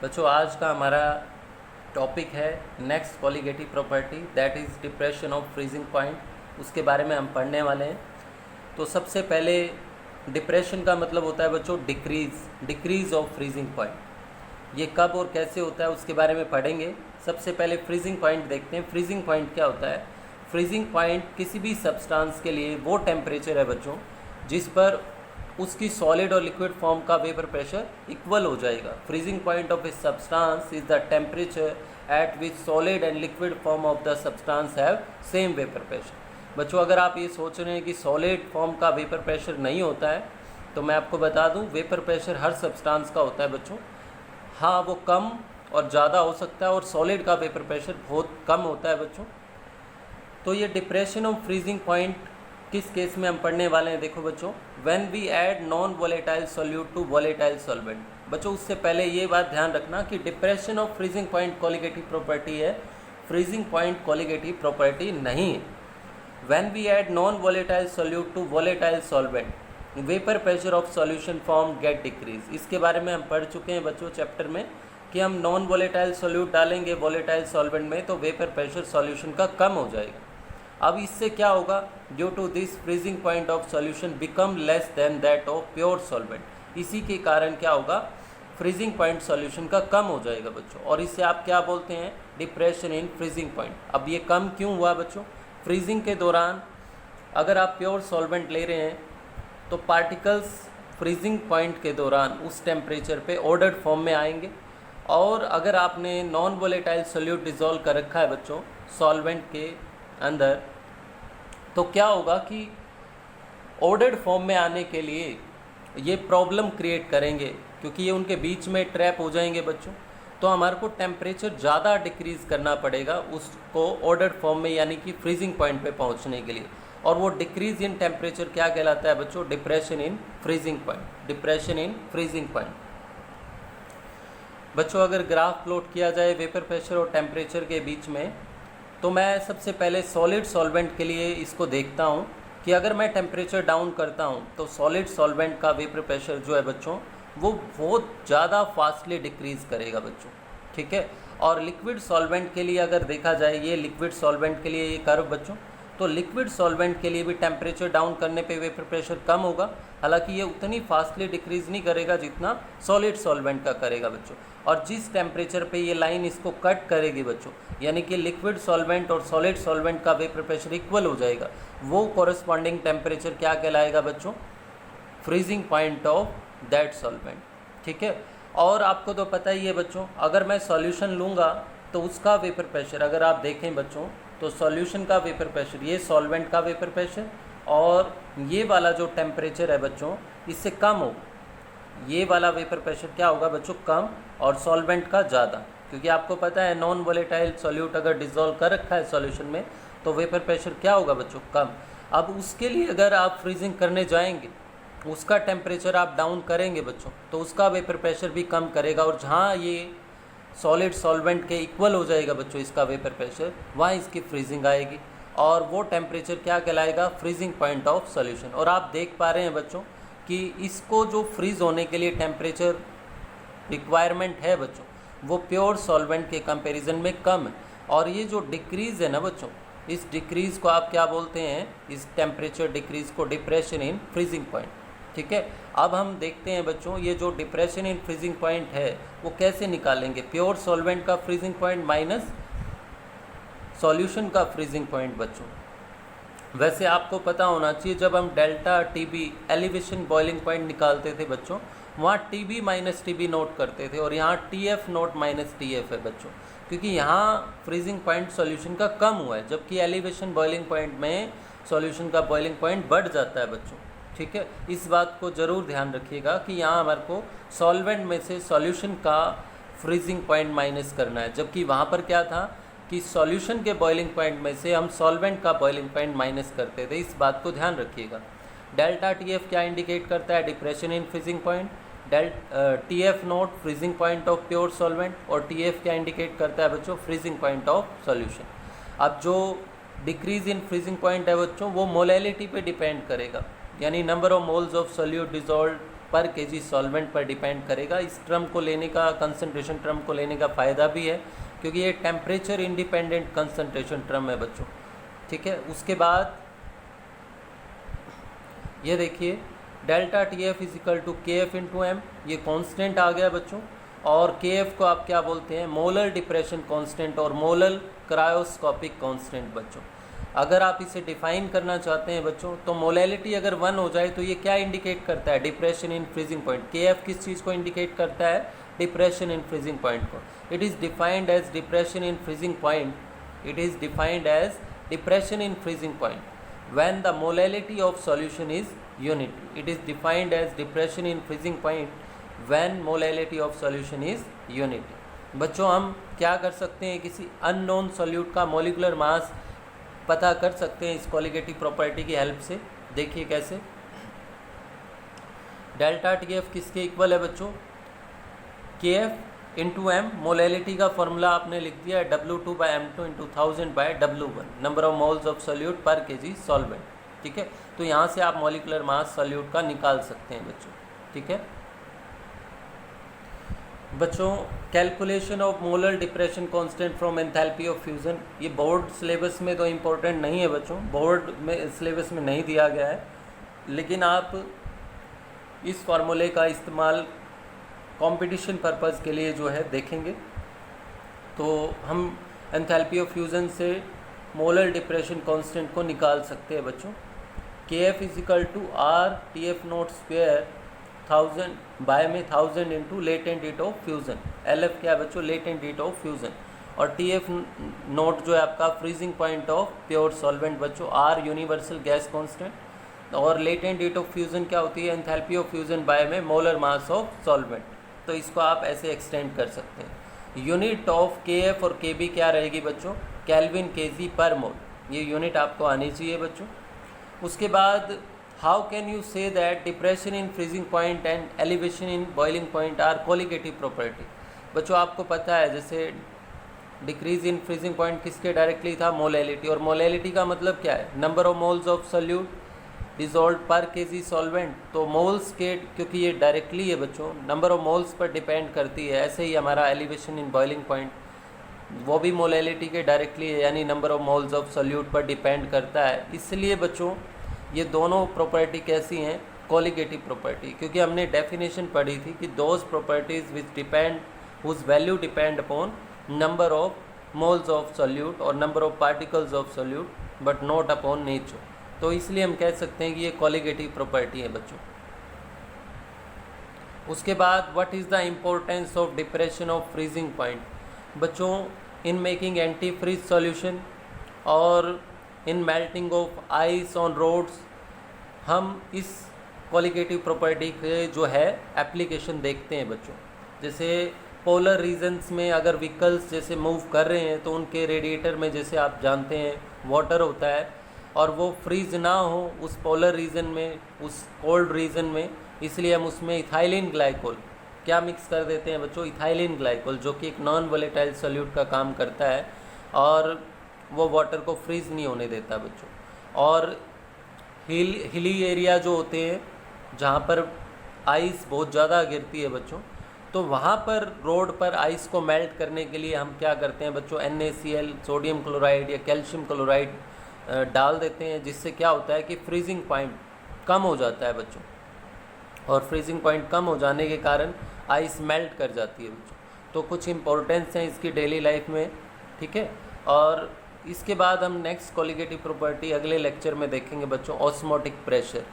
बच्चों आज का हमारा टॉपिक है next colligative property that is depression of freezing point. उसके बारे में हम पढ़ने वाले हैं। तो सबसे पहले डिप्रेशन का मतलब होता है बच्चों डिक्रीज़ ऑफ फ्रीजिंग पॉइंट। ये कब और कैसे होता है उसके बारे में पढ़ेंगे। सबसे पहले फ्रीजिंग पॉइंट देखते हैं। फ्रीजिंग पॉइंट क्या होता है? फ्रीजिंग पॉइंट किसी भी सब्सटेंस के लिए वो टेम्परेचर है बच्चों जिस पर उसकी सॉलिड और लिक्विड फॉर्म का वेपर प्रेशर इक्वल हो जाएगा। Freezing point of a substance is the temperature at which solid and liquid form of the substance have same vapour pressure. बच्चों अगर आप ये सोच रहे हैं कि सॉलिड फॉर्म का वेपर प्रेशर नहीं होता है तो मैं आपको बता दूं वेपर प्रेशर हर सब्सटेंस का होता है बच्चों। हाँ, वो कम और ज़्यादा हो सकता है और सॉलिड का वेपर प्रेशर बहुत कम होता है बच्चों। तो ये डिप्रेशन ऑफ फ्रीजिंग पॉइंट किस केस में हम पढ़ने वाले हैं? देखो बच्चों, when we add non volatile solute to volatile solvent. बच्चों उससे पहले ये बात ध्यान रखना कि depression of freezing point colligative property है, फ्रीजिंग पॉइंट कॉलिगेटिव प्रॉपर्टी नहीं है। When we add non volatile solute to volatile solvent vapour pressure of solution form get decrease. इसके बारे में हम पढ़ चुके हैं बच्चों चैप्टर में कि हम नॉन वोलेटाइल सॉल्यूट डालेंगे वोलेटाइल सॉल्वेंट में तो वेपर प्रेशर सॉल्यूशन का कम हो जाएगा। अब इससे क्या होगा? Due to this freezing point of solution become less than that of pure solvent. इसी के कारण क्या होगा? फ्रीजिंग पॉइंट सॉल्यूशन का कम हो जाएगा बच्चों, और इससे आप क्या बोलते हैं? Depression in freezing point. अब ये कम क्यों हुआ बच्चों? फ्रीजिंग के दौरान अगर आप प्योर सॉल्वेंट ले रहे हैं तो पार्टिकल्स फ्रीजिंग पॉइंट के दौरान उस टेम्परेचर पे ऑर्डर्ड फॉर्म में आएंगे, और अगर आपने नॉन वोलेटाइल सोल्यूट डिज़ोल्व कर रखा है बच्चों सॉल्वेंट के अंदर तो क्या होगा कि ऑर्डर्ड फॉर्म में आने के लिए ये प्रॉब्लम क्रिएट करेंगे, क्योंकि ये उनके बीच में ट्रैप हो जाएंगे बच्चों। तो हमारे को टेम्परेचर ज़्यादा डिक्रीज़ करना पड़ेगा उसको ऑर्डर्ड फॉर्म में यानी कि फ्रीजिंग पॉइंट पे पहुंचने के लिए, और वो डिक्रीज़ इन टेम्परेचर क्या कहलाता है बच्चों? Depression in freezing point. Depression in freezing point. बच्चों अगर ग्राफ प्लॉट किया जाए वेपर प्रेशर और टेम्परेचर के बीच में, तो मैं सबसे पहले सॉलिड सॉल्वेंट के लिए इसको देखता हूँ कि अगर मैं टेम्परेचर डाउन करता हूँ तो सॉलिड सॉल्वेंट का वेपर प्रेशर जो है बच्चों वो बहुत ज़्यादा फास्टली डिक्रीज़ करेगा बच्चों, ठीक है। और लिक्विड सॉल्वेंट के लिए अगर देखा जाए, ये लिक्विड सॉल्वेंट के लिए ये कर्व बच्चों, तो लिक्विड सॉल्वेंट के लिए भी टेम्परेचर डाउन करने पे वेपर प्रेशर कम होगा, हालांकि ये उतनी फास्टली डिक्रीज़ नहीं करेगा जितना सॉलिड सॉल्वेंट का करेगा बच्चों। और जिस टेम्परेचर पे ये लाइन इसको कट करेगी बच्चों, यानी कि लिक्विड सॉल्वेंट और सॉलिड सॉल्वेंट का वेपर प्रेशर इक्वल हो जाएगा, वो कॉरस्पॉन्डिंग टेम्परेचर क्या कहलाएगा बच्चों? Freezing point of that solvent, ठीक है। और आपको तो पता ही है बच्चों, अगर मैं सॉल्यूशन लूँगा तो उसका वेपर प्रेशर अगर आप देखें बच्चों तो सॉल्यूशन का वेपर प्रेशर, ये सॉल्वेंट का वेपर प्रेशर और ये वाला जो टेम्परेचर है बच्चों इससे कम हो, ये वाला वेपर प्रेशर क्या होगा बच्चों? कम, और सॉल्वेंट का ज़्यादा, क्योंकि आपको पता है नॉन वोलेटाइल सॉल्यूट अगर डिज़ोल्व कर रखा है सॉल्यूशन में तो वेपर प्रेशर क्या होगा बच्चों? कम। अब उसके लिए अगर आप फ्रीजिंग करने जाएंगे, उसका टेम्परेचर आप डाउन करेंगे बच्चों तो उसका वेपर प्रेशर भी कम करेगा, और जहाँ ये सॉलिड सॉल्वेंट के इक्वल हो जाएगा बच्चों इसका वेपर प्रेशर, वहाँ इसकी फ्रीजिंग आएगी, और वो टेम्परेचर क्या कहलाएगा? Freezing point of solution. और आप देख पा रहे हैं बच्चों कि इसको जो फ्रीज होने के लिए टेम्परेचर रिक्वायरमेंट है बच्चों वो प्योर सॉल्वेंट के कंपैरिजन में कम है, और ये जो डिक्रीज़ है ना बच्चों, इस डिक्रीज़ को आप क्या बोलते हैं? इस टेम्परेचर डिक्रीज़ को डिप्रेशन इन फ्रीजिंग पॉइंट, ठीक है। अब हम देखते हैं बच्चों ये जो डिप्रेशन इन फ्रीजिंग पॉइंट है वो कैसे निकालेंगे? प्योर सॉल्वेंट का फ्रीजिंग पॉइंट माइनस सॉल्यूशन का फ्रीजिंग पॉइंट बच्चों। वैसे आपको पता होना चाहिए जब हम delta TB elevation boiling point निकालते थे बच्चों, वहाँ टीबी माइनस टीबी नोट करते थे, और यहाँ टीएफ नोट माइनस टीएफ है बच्चों, क्योंकि यहाँ फ्रीजिंग पॉइंट सॉल्यूशन का कम हुआ है, जबकि एलिवेशन बॉइलिंग पॉइंट में सॉल्यूशन का बॉइलिंग पॉइंट बढ़ जाता है बच्चों, ठीक है। इस बात को ज़रूर ध्यान रखिएगा कि यहाँ हमारे को सॉल्वेंट में से सॉल्यूशन का फ्रीजिंग पॉइंट माइनस करना है, जबकि वहाँ पर क्या था कि सॉल्यूशन के बॉइलिंग पॉइंट में से हम सॉल्वेंट का बॉइलिंग पॉइंट माइनस करते थे। इस बात को ध्यान रखिएगा। डेल्टा टीएफ क्या इंडिकेट करता है? Depression in freezing point. TF note freezing point of pure solvent, और टीएफ क्या इंडिकेट करता है बच्चों? Freezing point of solution. अब जो डिक्रीज इन फ्रीजिंग पॉइंट है बच्चों वो मोलैलिटी पे डिपेंड करेगा, यानी number of moles of solute dissolve per KG solvent पर डिपेंड करेगा। इस टर्म को लेने का, कंसंट्रेशन टर्म को लेने का फ़ायदा भी है क्योंकि ये टेम्परेचर इंडिपेंडेंट कंसंट्रेशन टर्म है बच्चों, ठीक है। उसके बाद ये देखिए delta T F is equal to K F into M, ये कॉन्स्टेंट आ गया बच्चों। और के एफ को आप क्या बोलते हैं, मोलर डिप्रेशन कांस्टेंट और मोलर क्रायोस्कोपिक कांस्टेंट बच्चों। अगर आप इसे डिफाइन करना चाहते हैं बच्चों तो मोलैलिटी अगर 1 हो जाए तो ये क्या इंडिकेट करता है, depression in freezing point. K f किस चीज़ को इंडिकेट करता है, डिप्रेशन इन फ्रीजिंग पॉइंट को। It is defined as depression in freezing point, it is defined as depression in freezing point when the molality of solution is unity. It is defined as depression in freezing point when molality of solution is unity. बच्चों हम क्या कर सकते हैं, किसी unknown solute का molecular mass पता कर सकते हैं इस कोलिगेटिव प्रॉपर्टी की हेल्प से। देखिए कैसे, डेल्टा टी एफ किसके इक्वल है बच्चों, K F into M. Molality का फॉर्मूला आपने लिख दिया है W2/M2 into 1000/W1, number of moles of solute पर केजी सॉल्वेंट, ठीक है। तो यहाँ से आप मॉलिक्यूलर मास सोल्यूट का निकाल सकते हैं बच्चों, ठीक है। बच्चों calculation of molar depression constant from enthalpy of fusion, ये बोर्ड सिलेबस में तो इम्पोर्टेंट नहीं है बच्चों, बोर्ड में सिलेबस में नहीं दिया गया है, लेकिन आप इस फार्मूले का इस्तेमाल कंपटीशन पर्पज़ के लिए जो है देखेंगे। तो हम एंथैल्पी ऑफ फ्यूज़न से मोलर डिप्रेशन कांस्टेंट को निकाल सकते हैं बच्चों। K f is equal to R T f naught square 1000 by में 1000 into latent heat of fusion. L f क्या है बच्चों, लेटेंट हीट ऑफ फ्यूज़न। और टी एफ नोट जो है आपका freezing point of pure solvent बच्चों। आर यूनिवर्सल गैस कांस्टेंट और लेटेंट हीट ऑफ फ्यूज़न क्या होती है, एंथैल्पी ऑफ फ्यूज़न बाय में मोलर मास ऑफ सॉल्वेंट। तो इसको आप ऐसे एक्सटेंड कर सकते हैं। यूनिट ऑफ के एफ और के बी क्या रहेगी बच्चों, केल्विन केजी पर मोल, ये यूनिट आपको आनी चाहिए बच्चों। उसके बाद how can you say that depression in freezing point and elevation in boiling point are colligative property. बच्चों आपको पता है जैसे डिक्रीज इन फ्रीजिंग पॉइंट किसके डायरेक्टली था, मोलैलिटी। और मोलैलिटी का मतलब क्या है, number of moles of solute dissolve per KG solvent. तो मोल्स के, क्योंकि ये डायरेक्टली है बच्चों, नंबर ऑफ मोल्स पर डिपेंड करती है। ऐसे ही हमारा एलिवेशन इन बॉइलिंग पॉइंट वो भी मोलैलिटी के डायरेक्टली है, यानी number of moles of solute पर डिपेंड करता है। इसलिए बच्चों ये दोनों प्रॉपर्टी कैसी हैं, कोलिगेटिव प्रॉपर्टी, क्योंकि हमने डेफिनेशन पढ़ी थी कि those properties which depend whose value depend upon number of moles of solute और number of particles of solute but not upon nature. तो इसलिए हम कह सकते हैं कि ये कोलिगेटिव प्रॉपर्टी है बच्चों। उसके बाद what is the importance of depression of freezing point बच्चों in making anti freeze solution और in melting of ice on roads. हम इस कोलिगेटिव प्रॉपर्टी के जो है एप्लीकेशन देखते हैं बच्चों। जैसे पोलर रीजन्स में अगर व्हीकल्स जैसे मूव कर रहे हैं तो उनके रेडिएटर में जैसे आप जानते हैं वाटर होता है और वो फ्रीज ना हो उस पोलर रीजन में, उस कोल्ड रीजन में, इसलिए हम उसमें इथाइलिन ग्लाइकोल क्या मिक्स कर देते हैं बच्चों, इथाइलिन ग्लाइकोल, जो कि एक नॉन वोलेटाइल सोल्यूट का काम करता है और वो वाटर को फ्रीज नहीं होने देता बच्चों। और हिली एरिया जो होते हैं जहाँ पर आइस बहुत ज़्यादा गिरती है बच्चों, तो वहाँ पर रोड पर आइस को मेल्ट करने के लिए हम क्या करते हैं बच्चों, NaCl सोडियम क्लोराइड या कैल्शियम क्लोराइड डाल देते हैं, जिससे क्या होता है कि फ्रीजिंग पॉइंट कम हो जाता है बच्चों। और फ्रीजिंग पॉइंट कम हो जाने के कारण आइस मेल्ट कर जाती है बच्चों। तो कुछ इम्पोर्टेंस हैं इसकी डेली लाइफ में, ठीक है। और इसके बाद हम नेक्स्ट कोलिगेटिव प्रॉपर्टी अगले लेक्चर में देखेंगे बच्चों, ऑस्मोटिक प्रेशर।